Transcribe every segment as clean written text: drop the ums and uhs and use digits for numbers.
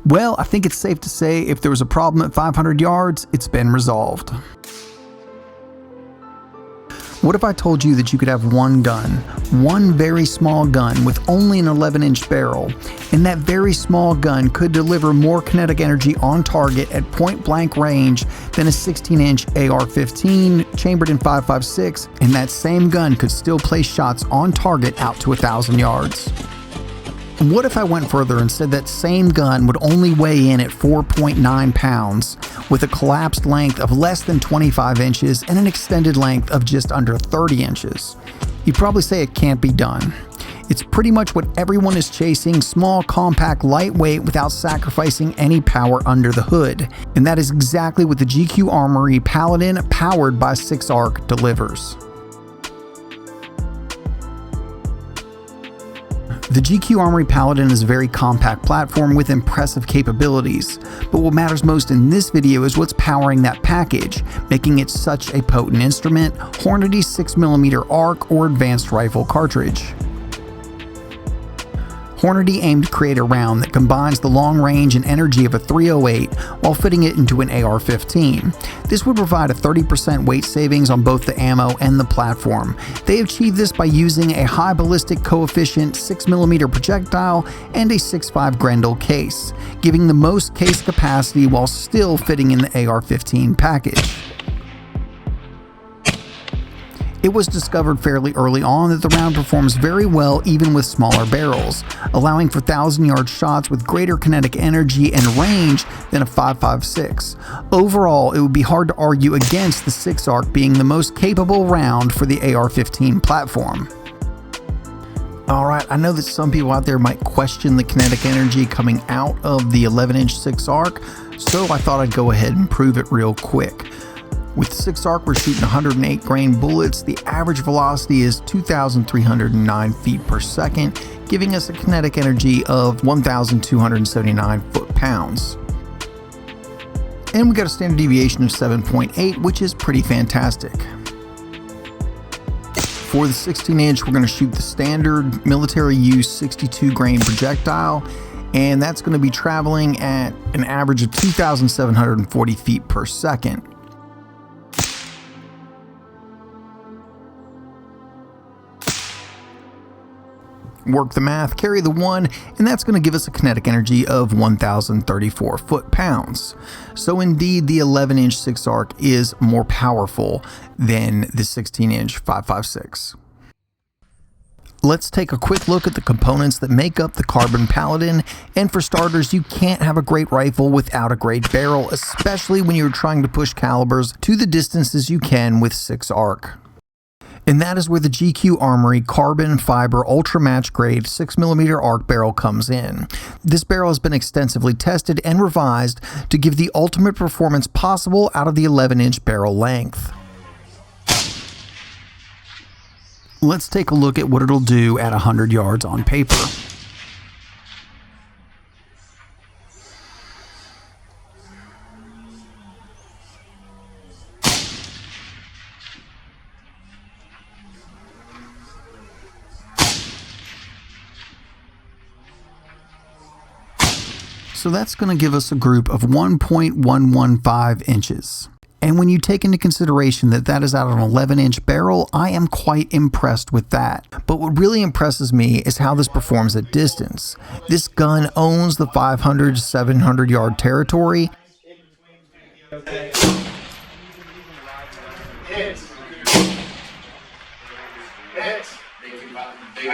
Well, I think it's safe to say if there was a problem at 500 yards, it's been resolved. What if I told you that you could have one gun, one very small gun with only an 11-inch barrel, and that very small gun could deliver more kinetic energy on target at point-blank range than a 16-inch AR-15 chambered in 5.56, and that same gun could still place shots on target out to 1,000 yards? What if I went further and said that same gun would only weigh in at 4.9 pounds with a collapsed length of less than 25 inches and an extended length of just under 30 inches? You'd probably say it can't be done. It's pretty much what everyone is chasing: small, compact, lightweight without sacrificing any power under the hood. And that is exactly what the GQ Armory Paladin powered by 6ARC delivers. The GQ Armory Paladin is a very compact platform with impressive capabilities, but what matters most in this video is what's powering that package, making it such a potent instrument: Hornady 6mm ARC or advanced rifle cartridge. Hornady aimed to create a round that combines the long range and energy of a .308 while fitting it into an AR-15. This would provide a 30% weight savings on both the ammo and the platform. They achieved this by using a high ballistic coefficient 6mm projectile and a 6.5 Grendel case, giving the most case capacity while still fitting in the AR-15 package. It was discovered fairly early on that the round performs very well even with smaller barrels, allowing for 1,000-yard shots with greater kinetic energy and range than a 5.56. Overall, it would be hard to argue against the 6ARC being the most capable round for the AR-15 platform. Alright, I know that some people out there might question the kinetic energy coming out of the 11-inch 6ARC, so I thought I'd go ahead and prove it real quick. With 6ARC, we're shooting 108 grain bullets. The average velocity is 2,309 feet per second, giving us a kinetic energy of 1,279 foot-pounds. And we got a standard deviation of 7.8, which is pretty fantastic. For the 16-inch, we're going to shoot the standard military use 62 grain projectile, and that's going to be traveling at an average of 2,740 feet per second. Work the math, carry the 1, and that's going to give us a kinetic energy of 1,034 foot-pounds. So indeed, the 11-inch 6ARC is more powerful than the 16-inch 5.56. Let's take a quick look at the components that make up the Carbon Paladin, and for starters, you can't have a great rifle without a great barrel, especially when you're trying to push calibers to the distances you can with 6ARC. And that is where the GQ Armory Carbon Fiber Ultra Match Grade 6mm ARC barrel comes in. This barrel has been extensively tested and revised to give the ultimate performance possible out of the 11-inch barrel length. Let's take a look at what it'll do at 100 yards on paper. So that's going to give us a group of 1.115 inches. And when you take into consideration that that is out of an 11-inch barrel, I am quite impressed with that. But what really impresses me is how this performs at distance. This gun owns the 500 to 700 yard territory. I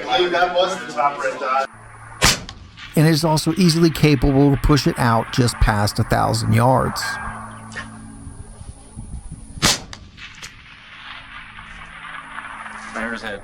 believe that was the top red dot. And it is also easily capable to push it out just past 1,000 yards. Fire's head.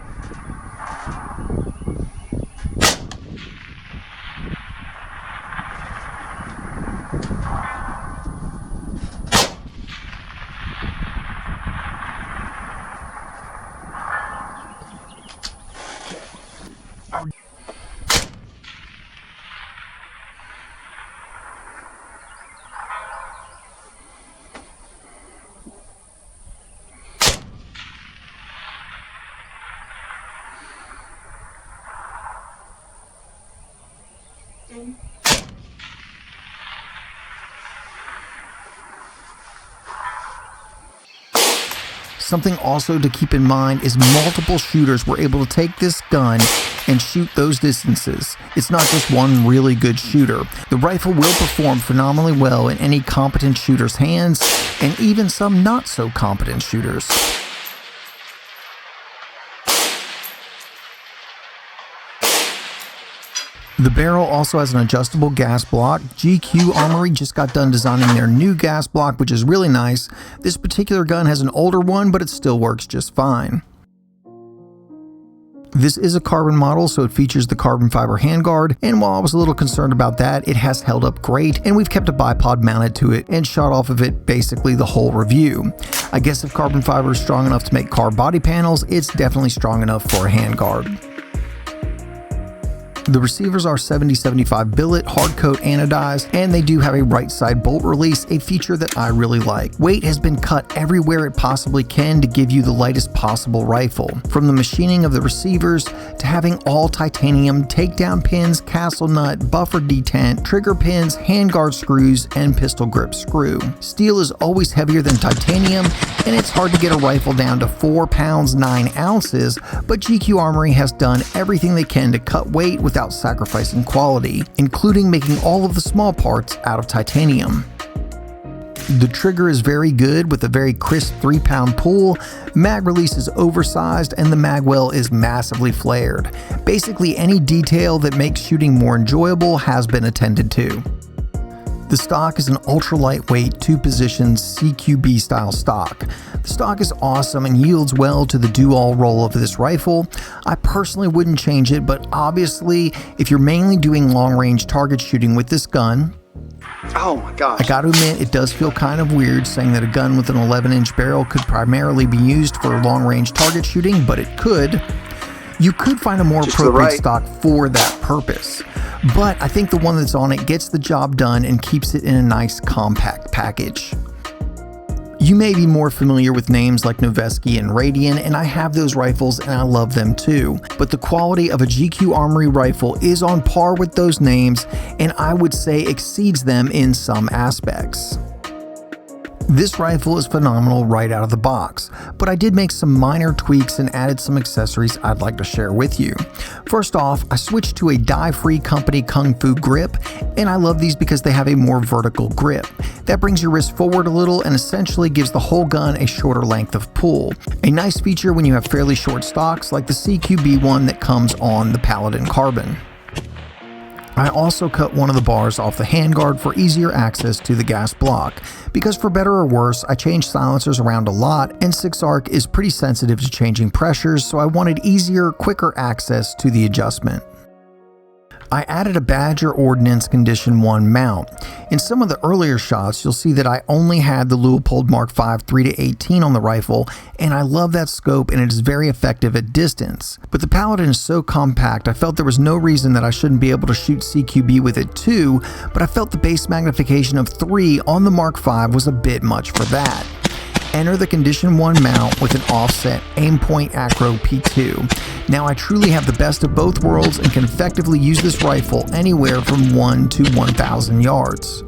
Something also to keep in mind is multiple shooters were able to take this gun and shoot those distances. It's not just one really good shooter. The rifle will perform phenomenally well in any competent shooter's hands, and even some not so competent shooters. The barrel also has an adjustable gas block. GQ Armory just got done designing their new gas block, which is really nice. This particular gun has an older one, but it still works just fine. This is a carbon model, so it features the carbon fiber handguard, and while I was a little concerned about that, it has held up great, and we've kept a bipod mounted to it and shot off of it basically the whole review. I guess if carbon fiber is strong enough to make car body panels, it's definitely strong enough for a handguard. The receivers are 70-75 billet, hard coat anodized, and they do have a right side bolt release, a feature that I really like. Weight has been cut everywhere it possibly can to give you the lightest possible rifle. From the machining of the receivers to having all titanium takedown pins, castle nut, buffer detent, trigger pins, handguard screws, and pistol grip screw. Steel is always heavier than titanium, and it's hard to get a rifle down to 4 pounds 9 ounces, but GQ Armory has done everything they can to cut weight without sacrificing quality, including making all of the small parts out of titanium. The trigger is very good with a very crisp 3-pound pull, mag release is oversized, and the mag well is massively flared. Basically any detail that makes shooting more enjoyable has been attended to. The stock is an ultra lightweight 2-position CQB style stock. The stock is awesome and yields well to the do-all roll of this rifle. I personally wouldn't change it, but obviously if you're mainly doing long-range target shooting with this gun, oh my gosh, I gotta admit it does feel kind of weird saying that a gun with an 11-inch barrel could primarily be used for long-range target shooting, but it could. You could find a more appropriate stock for that purpose, but I think the one that's on it gets the job done and keeps it in a nice compact package. You may be more familiar with names like Noveske and Radian, and I have those rifles and I love them too, but the quality of a GQ Armory rifle is on par with those names, and I would say exceeds them in some aspects. This rifle is phenomenal right out of the box, but I did make some minor tweaks and added some accessories I'd like to share with you. First off, I switched to a dye-free company Kung Fu grip, and I love these because they have a more vertical grip. That brings your wrist forward a little and essentially gives the whole gun a shorter length of pull. A nice feature when you have fairly short stocks like the CQB one that comes on the Paladin Carbon. I also cut one of the bars off the handguard for easier access to the gas block, because for better or worse, I changed silencers around a lot, and 6-ARC is pretty sensitive to changing pressures, so I wanted easier, quicker access to the adjustment. I added a Badger Ordnance Condition 1 mount. In some of the earlier shots, you'll see that I only had the Leupold Mark V 3-18 on the rifle, and I love that scope and it is very effective at distance. But the Paladin is so compact, I felt there was no reason that I shouldn't be able to shoot CQB with it too, but I felt the base magnification of 3 on the Mark V was a bit much for that. Enter the Condition 1 mount with an offset Aimpoint Acro P2. Now I truly have the best of both worlds and can effectively use this rifle anywhere from 1 to 1,000 yards.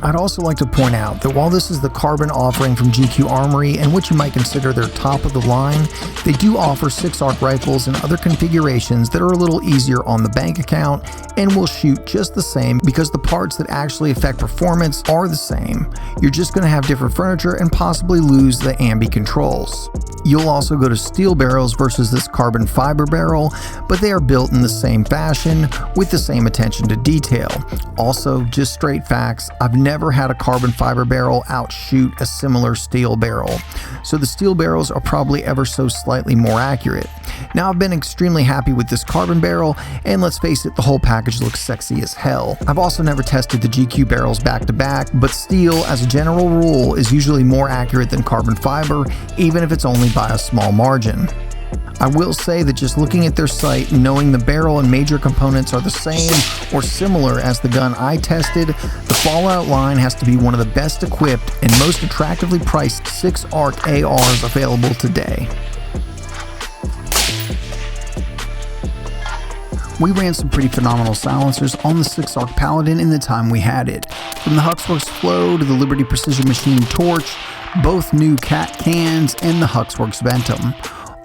I'd also like to point out that while this is the carbon offering from GQ Armory and what you might consider their top of the line, they do offer 6-ARC rifles and other configurations that are a little easier on the bank account and will shoot just the same because the parts that actually affect performance are the same. You're just going to have different furniture and possibly lose the ambi controls. You'll also go to steel barrels versus this carbon fiber barrel, but they are built in the same fashion with the same attention to detail. Also, just straight facts, I've never had a carbon fiber barrel outshoot a similar steel barrel, so the steel barrels are probably ever so slightly more accurate. Now I've been extremely happy with this carbon barrel, and let's face it, the whole package looks sexy as hell. I've also never tested the GQ barrels back to back, but steel as a general rule is usually more accurate than carbon fiber, even if it's only by a small margin. I will say that just looking at their site, knowing the barrel and major components are the same or similar as the gun I tested, the Fallout line has to be one of the best equipped and most attractively priced 6-ARC ARs available today. We ran some pretty phenomenal silencers on the 6-ARC Paladin in the time we had it. From the Huxworks Flow to the Liberty Precision Machine Torch, both new Cat cans, and the Huxworks Ventum.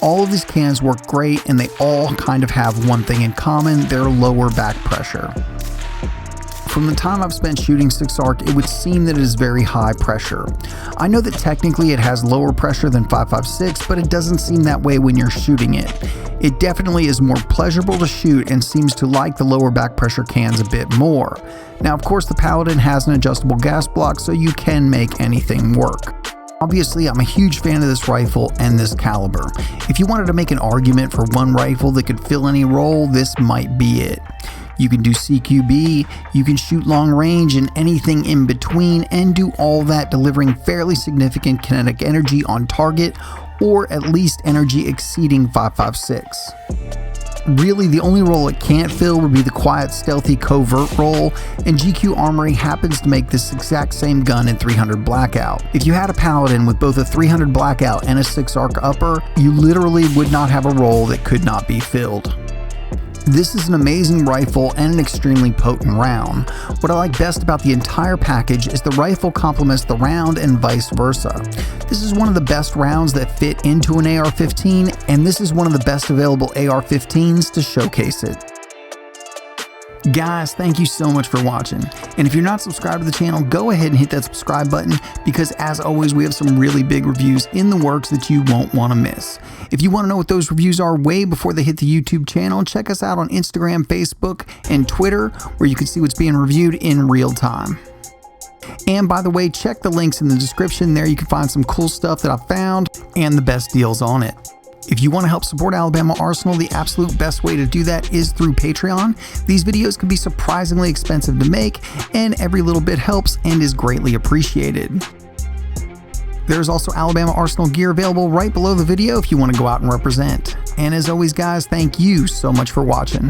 All of these cans work great, and they all kind of have one thing in common: their lower back pressure. From the time I've spent shooting 6-ARC, it would seem that it is very high pressure. I know that technically it has lower pressure than 5.56, but it doesn't seem that way when you're shooting it. It definitely is more pleasurable to shoot and seems to like the lower back pressure cans a bit more. Now, of course, the Paladin has an adjustable gas block, so you can make anything work. Obviously, I'm a huge fan of this rifle and this caliber. If you wanted to make an argument for one rifle that could fill any role, this might be it. You can do CQB, you can shoot long range and anything in between, and do all that delivering fairly significant kinetic energy on target, or at least energy exceeding 5.56. Really, the only role it can't fill would be the quiet, stealthy, covert role, and GQ Armory happens to make this exact same gun in 300 Blackout. If you had a Paladin with both a 300 Blackout and a 6-ARC upper, you literally would not have a role that could not be filled. This is an amazing rifle and an extremely potent round. What I like best about the entire package is the rifle complements the round and vice versa. This is one of the best rounds that fit into an AR-15, and this is one of the best available AR-15s to showcase it. Guys, thank you so much for watching, and if you're not subscribed to the channel, go ahead and hit that subscribe button, because as always we have some really big reviews in the works that you won't want to miss. If you want to know what those reviews are way before they hit the YouTube channel, check us out on Instagram, Facebook, and Twitter, where you can see what's being reviewed in real time. And by the way, check the links in the description. There you can find some cool stuff that I found and the best deals on it. If you want to help support Alabama Arsenal, the absolute best way to do that is through Patreon. These videos can be surprisingly expensive to make, and every little bit helps and is greatly appreciated. There's also Alabama Arsenal gear available right below the video if you want to go out and represent. And as always, guys, thank you so much for watching.